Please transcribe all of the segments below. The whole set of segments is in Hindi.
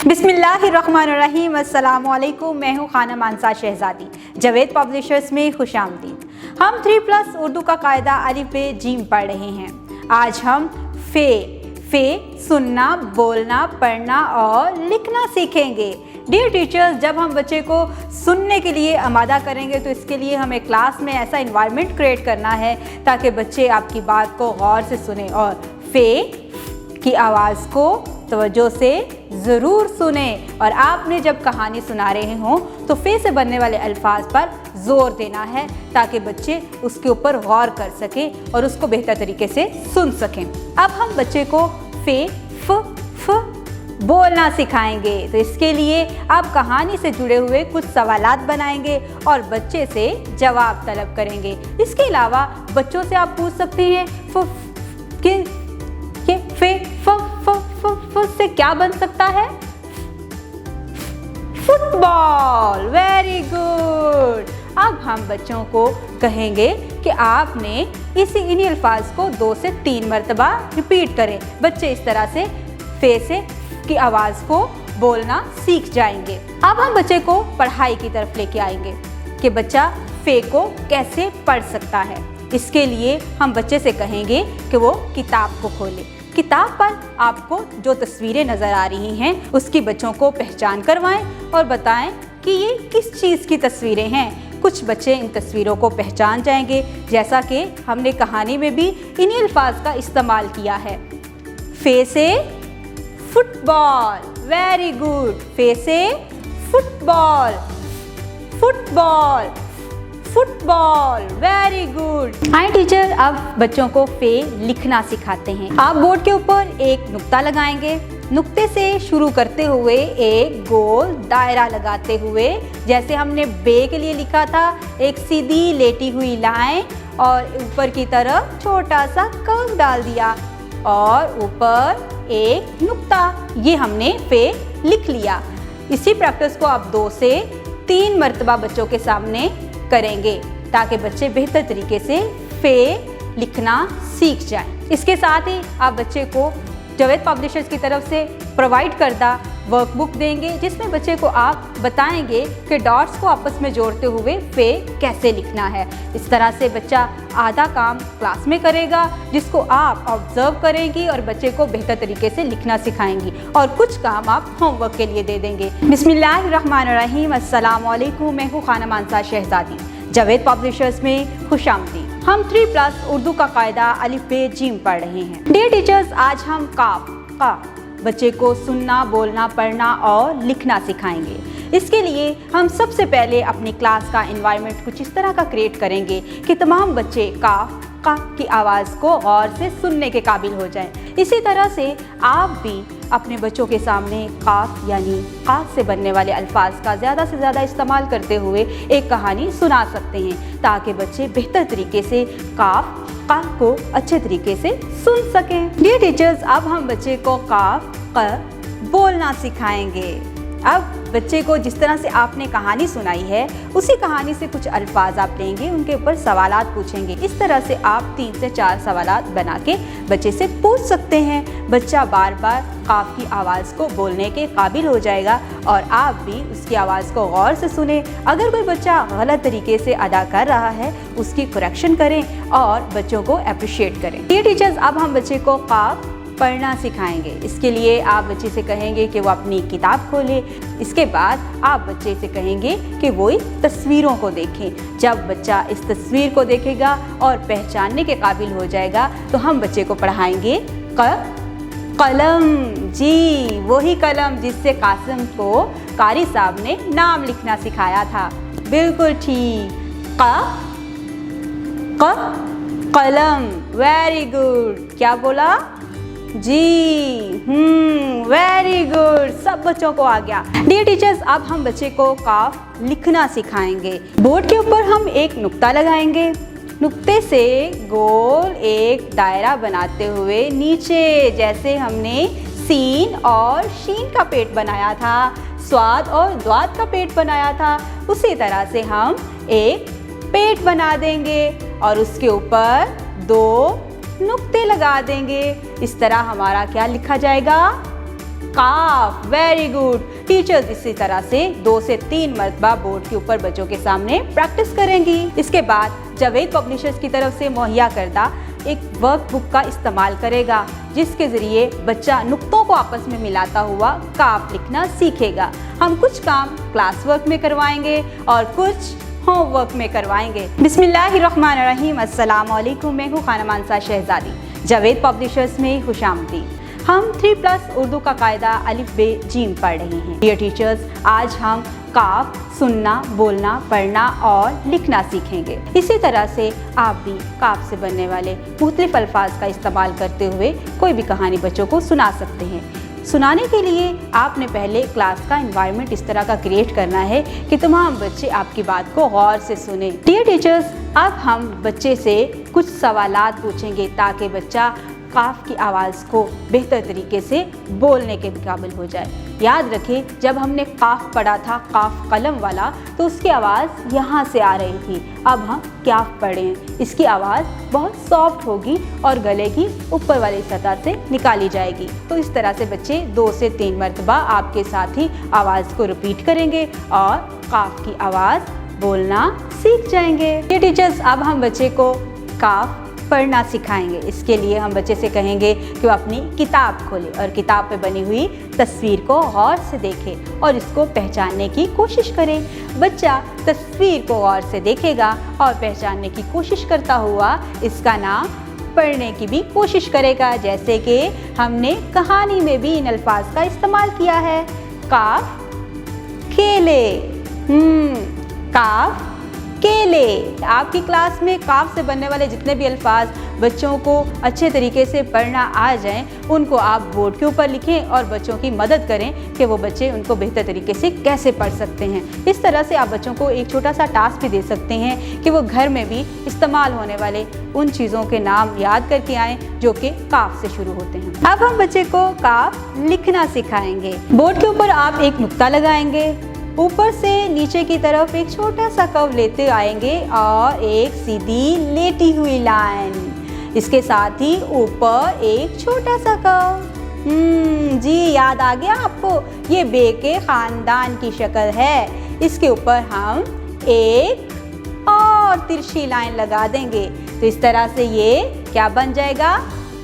बिस्मिल्लाहिर्रहमानिर्रहीम, अस्सलामुअलैकुम। मैं हूँ खानम मानसा शहजादी। जावेद पब्लिशर्स में खुशामदीद। हम 3+ उर्दू का कायदा अलिफ बे जीम पढ़ रहे हैं। आज हम फे सुनना, बोलना, पढ़ना और लिखना सीखेंगे। डियर टीचर्स, जब हम बच्चे को सुनने के लिए आमादा करेंगे तो इसके लिए हमें क्लास में ऐसा इन्वायरमेंट क्रिएट करना है ताकि बच्चे आपकी बात को गौर से सुने और फे की आवाज़ को तवज्जो से ज़रूर सुने। और आपने जब कहानी सुना रहे हों तो फे से बनने वाले अल्फाज पर ज़ोर देना है ताकि बच्चे उसके ऊपर गौर कर सकें और उसको बेहतर तरीके से सुन सकें। अब हम बच्चे को फे फ बोलना सिखाएंगे। तो इसके लिए आप कहानी से जुड़े हुए कुछ सवालात बनाएंगे और बच्चे से जवाब तलब करेंगे। इसके अलावा बच्चों से आप पूछ सकते हैं कि फे फ से क्या बन सकता है? फुटबॉल। Very good. अब हम बच्चों को कहेंगे कि आपने इन्हीं अल्फाज को 2 से 3 मरतबा रिपीट करें। बच्चे इस तरह से फे से की आवाज़ को बोलना सीख जाएंगे। अब हम बच्चे को पढ़ाई की तरफ लेके आएंगे कि बच्चा फे को कैसे पढ़ सकता है। इसके लिए हम बच्चे से कहेंगे कि वो किताब को खोले। किताब पर आपको जो तस्वीरें नज़र आ रही हैं उसकी बच्चों को पहचान करवाएं और बताएं कि ये किस चीज़ की तस्वीरें हैं। कुछ बच्चे इन तस्वीरों को पहचान जाएंगे, जैसा कि हमने कहानी में भी इन्हीं अल्फाज का इस्तेमाल किया है। फे से फुटबॉल। Very good. फे से football, football, football. Very good. हाय टीचर, अब बच्चों को फे लिखना सिखाते हैं। आप बोर्ड के ऊपर एक नुक्ता लगाएंगे। नुक्ते से शुरू करते हुए एक गोल दायरा लगाते हुए, जैसे हमने बे के लिए लिखा था, एक सीधी लेटी हुई लाइन और ऊपर की तरफ छोटा सा कर्व डाल दिया और ऊपर एक नुक्ता। ये हमने फे लिख लिया। इसी प्रैक्टिस को आप 2 से 3 मरतबा बच्चों के सामने करेंगे ताकि बच्चे बेहतर तरीके से फे लिखना सीख जाएं। इसके साथ ही आप बच्चे को जावेद पब्लिशर्स की तरफ से प्रोवाइड करदा वर्कबुक देंगे, जिसमें बच्चे को आप बताएंगे कि डॉट्स को आपस में जोड़ते हुए फे कैसे लिखना है। इस तरह से बच्चा आधा काम क्लास में करेगा जिसको आप ऑब्जर्व करेंगी और बच्चे को बेहतर तरीके से लिखना सिखाएंगी और कुछ काम आप होमवर्क के लिए दे देंगे। बिस्मिल्लाहिर्रहमानिर्रहीम, अस्सलामुअलैकुम। मैं हूँ खानम मानसा शहजादी। जावेद पब्लिशर्स में खुशामदीद। हम 3+ उर्दू का कायदा अलिफ बे जीम पढ़ रहे हैं। डियर टीचर्स, आज हम का बच्चे को सुनना, बोलना, पढ़ना और लिखना सिखाएंगे। इसके लिए हम सबसे पहले अपनी क्लास का एनवायरनमेंट कुछ इस तरह का क्रिएट करेंगे कि तमाम बच्चे काफ की आवाज़ को गौर से सुनने के काबिल हो जाएं। इसी तरह से आप भी अपने बच्चों के सामने काफ यानी काफ से बनने वाले अल्फाज का ज़्यादा से ज़्यादा इस्तेमाल करते हुए एक कहानी सुना सकते हैं ताकि बच्चे बेहतर तरीके से काफ को अच्छे तरीके से सुन सकें। डियर टीचर्स, अब हम बच्चे को काफ बोलना सिखाएंगे। अब बच्चे को जिस तरह से आपने कहानी सुनाई है उसी कहानी से कुछ अल्फाज आप लेंगे, उनके ऊपर सवालात पूछेंगे। इस तरह से आप 3 से 4 सवालात बना के बच्चे से पूछ सकते हैं। बच्चा बार बार काफ की आवाज़ को बोलने के काबिल हो जाएगा और आप भी उसकी आवाज़ को गौर से सुने। अगर कोई बच्चा गलत तरीके से अदा कर रहा है उसकी करेक्शन करें और बच्चों को अप्रिशिएट करें। ये टीचर्स, अब हम बच्चे को काफ पढ़ना सिखाएंगे। इसके लिए आप बच्चे से कहेंगे कि वो अपनी किताब खोले। इसके बाद आप बच्चे से कहेंगे कि वो इन तस्वीरों को देखें। जब बच्चा इस तस्वीर को देखेगा और पहचानने के काबिल हो जाएगा तो हम बच्चे को पढ़ाएंगे कलम। जी, वही कलम जिससे कासिम को कारी साहब ने नाम लिखना सिखाया था। बिल्कुल ठीक। कलम। Very good. क्या बोला? जी, वेरी गुड। सब बच्चों को आ गया। डियर टीचर्स, अब हम बच्चे को काफ लिखना सिखाएंगे। बोर्ड के ऊपर हम एक नुक्ता लगाएंगे। नुक्ते से गोल एक दायरा बनाते हुए नीचे, जैसे हमने सीन और शीन का पेट बनाया था, स्वाद और द्वाद का पेट बनाया था, उसी तरह से हम एक पेट बना देंगे और उसके ऊपर 2 नुक्ते लगा देंगे। इस तरह हमारा क्या लिखा जाएगा? काफ, वेरी गुड। टीचर्स इसी तरह से 2 से 3 मरतबा बोर्ड के ऊपर बच्चों के सामने प्रैक्टिस करेंगी। इसके बाद जावेद पब्लिशर्स की तरफ से मुहैया करदा एक वर्कबुक का इस्तेमाल करेगा, जिसके ज़रिए बच्चा नुक्तों को आपस में मिलाता हुआ काफ लिखना सीखेगा। हम कुछ काम क्लास वर्क में करवाएंगे और कुछ होमवर्क में करवाएंगे। बिस्मिल्लाहिर्रहमानिर्रहीम, अस्सलाम वालेकुम। मैं हूँ खानम अंसार शहजादी, जावेद पब्लिशर्स में खुशामदीद। हम 3+ उर्दू का कायदा अलिफ बे जीम पढ़ रहे हैं। डियर टीचर्स, आज हम काफ सुनना, बोलना, पढ़ना और लिखना सीखेंगे। इसी तरह से आप भी काफ से बनने वाले मुख्तलिफ अल्फाज का इस्तेमाल करते हुए कोई भी कहानी बच्चों को सुना सकते हैं। सुनाने के लिए आपने पहले क्लास का एनवायरनमेंट इस तरह का क्रिएट करना है कि तमाम बच्चे आपकी बात को गौर से सुने। डियर टीचर्स, अब हम बच्चे से कुछ सवालात पूछेंगे ताकि बच्चा काफ की आवाज़ को बेहतर तरीके से बोलने के काबिल हो जाए। याद रखें, जब हमने काफ पढ़ा था, काफ कलम वाला, तो उसकी आवाज़ यहाँ से आ रही थी। अब हम क्याफ पढ़ें, इसकी आवाज़ बहुत सॉफ्ट होगी और गले की ऊपर वाली सतह से निकाली जाएगी। तो इस तरह से बच्चे 2 से 3 मरतबा आपके साथ ही आवाज़ को रिपीट करेंगे और काफ की आवाज़ बोलना सीख जाएंगे। ये टीचर्स, अब हम बच्चे को काफ पढ़ना सिखाएंगे। इसके लिए हम बच्चे से कहेंगे कि वो अपनी किताब खोले और किताब पे बनी हुई तस्वीर को गौर से देखे और इसको पहचानने की कोशिश करे। बच्चा तस्वीर को गौर से देखेगा और पहचानने की कोशिश करता हुआ इसका नाम पढ़ने की भी कोशिश करेगा, जैसे कि हमने कहानी में भी इन अल्फाज का इस्तेमाल किया है। काफ केले, काफ केले। आपकी क्लास में काफ से बनने वाले जितने भी अल्फाज बच्चों को अच्छे तरीके से पढ़ना आ जाएं, उनको आप बोर्ड के ऊपर लिखें और बच्चों की मदद करें कि वो बच्चे उनको बेहतर तरीके से कैसे पढ़ सकते हैं। इस तरह से आप बच्चों को एक छोटा सा टास्क भी दे सकते हैं कि वो घर में भी इस्तेमाल होने वाले उन चीज़ों के नाम याद करके आएँ जो कि काफ से शुरू होते हैं। अब हम बच्चे को काफ लिखना सिखाएंगे। बोर्ड के ऊपर आप एक नुक्ता लगाएंगे, ऊपर से नीचे की तरफ एक छोटा सा कर्व लेते आएंगे और एक सीधी लेटी हुई लाइन, इसके साथ ही ऊपर एक छोटा सा कर्व। जी, याद आ गया आपको? ये बे के खानदान की शक्ल है। इसके ऊपर हम एक और तिरछी लाइन लगा देंगे, तो इस तरह से ये क्या बन जाएगा?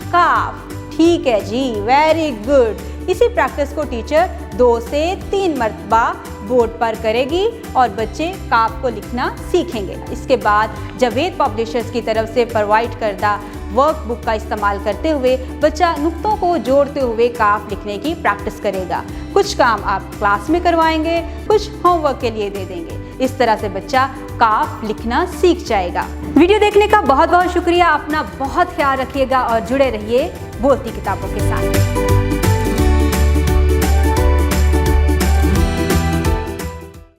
काफ। ठीक है जी, वेरी गुड। इसी प्रैक्टिस को टीचर 2 से 3 मरतबा बोर्ड पर करेगी और बच्चे काफ को लिखना सीखेंगे। इसके बाद जावेद पब्लिशर्स की तरफ से प्रोवाइड करदा वर्कबुक का इस्तेमाल करते हुए बच्चा नुक्तों को जोड़ते हुए काफ लिखने की प्रैक्टिस करेगा। कुछ काम आप क्लास में करवाएंगे, कुछ होमवर्क के लिए दे देंगे। इस तरह से बच्चा काफ लिखना सीख जाएगा। वीडियो देखने का बहुत बहुत शुक्रिया। अपना बहुत ख्याल रखिएगा और जुड़े रहिए बोलती किताबों के साथ।